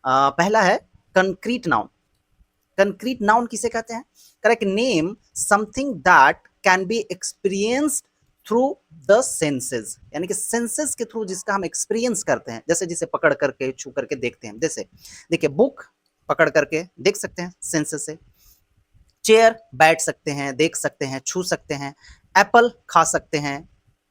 पहला है concrete noun. Concrete noun किसे कहते हैं? Correct, name something that can be experienced through the senses, यानी कि सेंसेस के थ्रू जिसका हम एक्सपीरियंस करते हैं, जैसे जिसे पकड़ करके छू करके देखते हैं। जैसे देखिए, बुक पकड़ करके देख सकते हैं सेंसेस से, चेयर बैठ सकते हैं, देख सकते हैं, छू सकते हैं, एप्पल खा सकते हैं,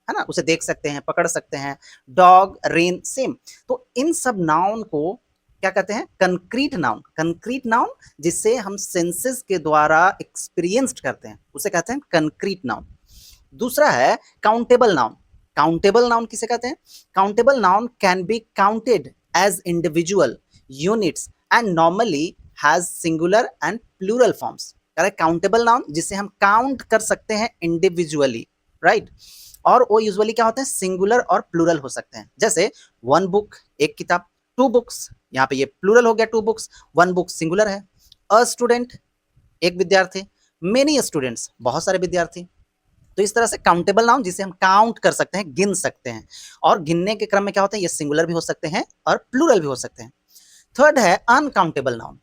है ना, उसे देख सकते हैं, पकड़ सकते हैं, डॉग, रेन, सेम। तो इन सब नाउन को क्या कहते हैं? Concrete noun. कंक्रीट नाउन जिसे हम सेंसेस के द्वारा एक्सपीरियंस्ड करते हैं उसे कहते हैं कंक्रीट नाउन। दूसरा है काउंटेबल नाउन। काउंटेबल नाउन किसे कहते हैं? Countable noun can be counted as individual units and normally has singular and plural forms. Correct, countable noun जिसे हम काउंट कर सकते हैं इंडिविजुअली, राइट, और वो यूजुअली क्या होते हैं? सिंगुलर और प्लूरल हो सकते हैं। जैसे वन बुक, एक किताब, टू बुक्स, यहाँ पे ये प्लूरल हो गया, two books, one book singular है, अ स्टूडेंट, एक विद्यार्थी, मेनी स्टूडेंट्स, बहुत सारे विद्यार्थी। तो इस तरह से काउंटेबल नाउन जिसे हम काउंट कर सकते हैं, गिन सकते हैं, और गिनने के क्रम में क्या होता है? ये सिंगुलर भी हो सकते हैं और प्लूरल भी हो सकते हैं। थर्ड है uncountable noun.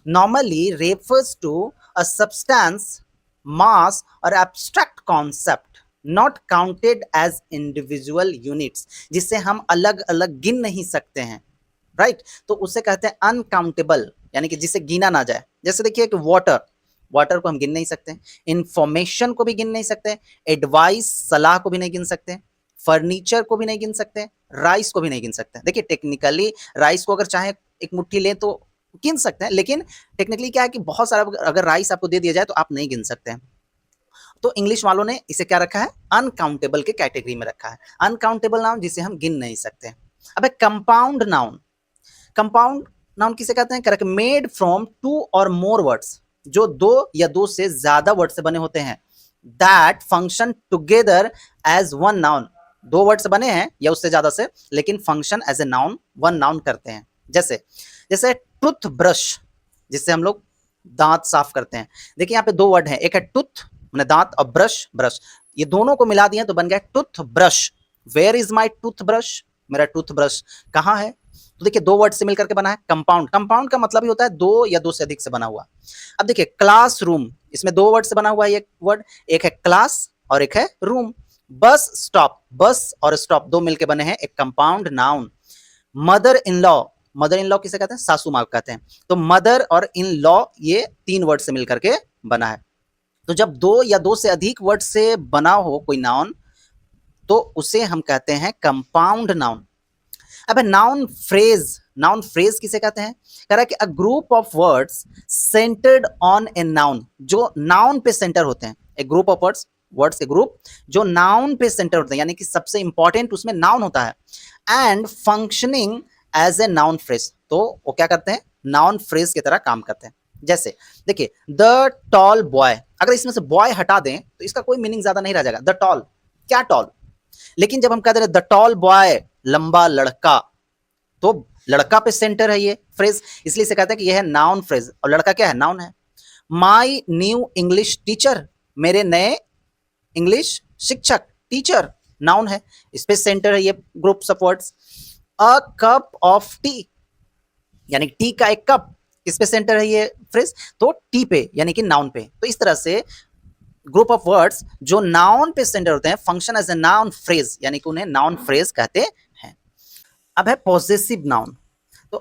Normally refers to a substance, mass और abstract concept not counted as individual units, जिसे हम अलग अलग गिन नहीं सकते हैं, राइट, तो उसे कहते हैं अनकाउंटेबल, यानी कि जिसे गिना ना जाए। जैसे देखिए कि वाटर, वाटर को हम गिन नहीं सकते, इंफॉर्मेशन को भी गिन नहीं सकते, एडवाइस, सलाह को भी नहीं गिन सकते, फर्नीचर को भी नहीं गिन सकते, राइस को भी नहीं गिन सकते। देखिए टेक्निकली राइस को अगर चाहे एक मुट्ठी लें तो गिन सकते हैं, लेकिन टेक्निकली क्या है कि बहुत सारा अगर राइस आपको दे दिया जाए तो आप नहीं गिन सकते हैं। तो इंग्लिश वालों ने इसे क्या रखा है? अनकाउंटेबल के कैटेगरी में रखा है। अनकाउंटेबल नाउन जिसे हम गिन नहीं सकते। अब कंपाउंड नाउन। कंपाउंड नाउन किसे कहते हैं? करेक्ट, मेड फ्रॉम टू और मोर वर्ड्स, जो दो या दो से ज्यादा वर्ड से बने होते हैं, that function together as one noun. दो वर्ड से बने हैं या उससे ज्यादा से, लेकिन function as a noun, one noun करते हैं। जैसे जैसे टूथ ब्रश, जिससे हम लोग दांत साफ करते हैं। देखिए यहाँ पे दो वर्ड हैं, एक है टूथ मैंने दांत, और ब्रश ब्रश, ये दोनों को मिला दिए तो बन गया toothbrush. Where is my toothbrush? मेरा टूथ ब्रश कहाँ है? तो देखिए दो वर्ड से मिलकर के बना है कंपाउंड। कंपाउंड का मतलब ही होता है दो या दो से अधिक से बना हुआ। अब देखिए क्लासरूम, इसमें दो वर्ड से बना हुआ है एक वर्ड, एक है क्लास और एक है रूम। बस स्टॉप, बस और स्टॉप दो मिलकर बने हैं एक compound noun. Mother in law, mother in law किसे कहते हैं? सासू माँ कहते हैं। तो मदर और इन लॉ ये तीन वर्ड से मिलकर के बना है। तो जब दो या दो से अधिक वर्ड से बना हो कोई नाउन तो उसे हम कहते हैं कंपाउंड नाउन। अब नाउन फ्रेज, नाउन फ्रेज किसे कहते हैं? कह रहा है कि a group of words centred on a noun, जो नाउन पे सेंटर होते हैं। ए ग्रुप ऑफ वर्ड्स, वर्ड्स के ग्रुप जो नाउन पे सेंटर होते हैं, यानी कि सबसे इंपॉर्टेंट उसमें नाउन होता है, and functioning as a noun phrase. तो वो क्या करते हैं? नाउन फ्रेज की तरह काम करते हैं। जैसे देखिए द टॉल बॉय, अगर इसमें से बॉय हटा दें तो इसका कोई मीनिंग ज्यादा नहीं रह जाएगा। द टॉल, क्या टॉल? लेकिन जब हम कहते हैं द टॉल बॉय, लंबा लड़का, तो लड़का पे सेंटर है ये फ्रेज, इसलिए से कहते हैं कि यह है नाउन फ्रेज, और लड़का क्या है? नाउन है। माई न्यू इंग्लिश टीचर, मेरे नए इंग्लिश शिक्षक, टीचर नाउन है, इस पे सेंटर है ये groups of words. A cup of T, यानी टी का एक कप, किस पे सेंटर है ये फ्रेज? तो टी पे, यानी कि नाउन पे। तो इस तरह से ग्रुप ऑफ वर्ड्स जो नाउन पे सेंटर होते हैं function as a noun phrase, यानी कि उन्हें नाउन फ्रेज कहते हैं। अब है पॉजेसिव नाउन। तो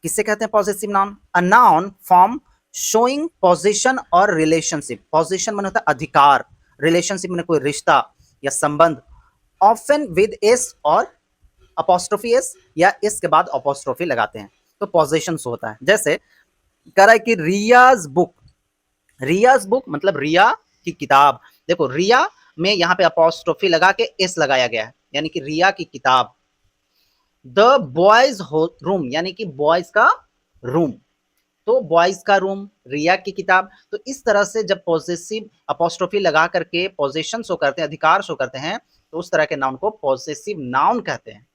किससे कहते हैं possessive noun? A noun form showing position और रिलेशनशिप। पोजीशन माने होता है अधिकार, रिलेशनशिप माने कोई रिश्ता या संबंध, ऑफन विद एस और अपोस्ट्रोफी एस, या एस के बाद अपोस्ट्रोफी लगाते हैं तो पोजीशन होता है। जैसे कह रहा है कि रियाज बुक, रियाज बुक मतलब रिया की किताब। देखो रिया में यहाँ पे अपोस्ट्रोफी लगा के एस लगाया गया है, यानी कि रिया की किताब। द बॉयज रूम, यानी कि बॉयज का रूम, तो बॉयज का रूम, रिया की किताब। तो इस तरह से जब पॉजेसिव अपोस्ट्रोफी लगा करके पोजीशन शो करते हैं, अधिकार शो करते हैं, तो उस तरह के नाउन को पॉजेसिव नाउन कहते हैं।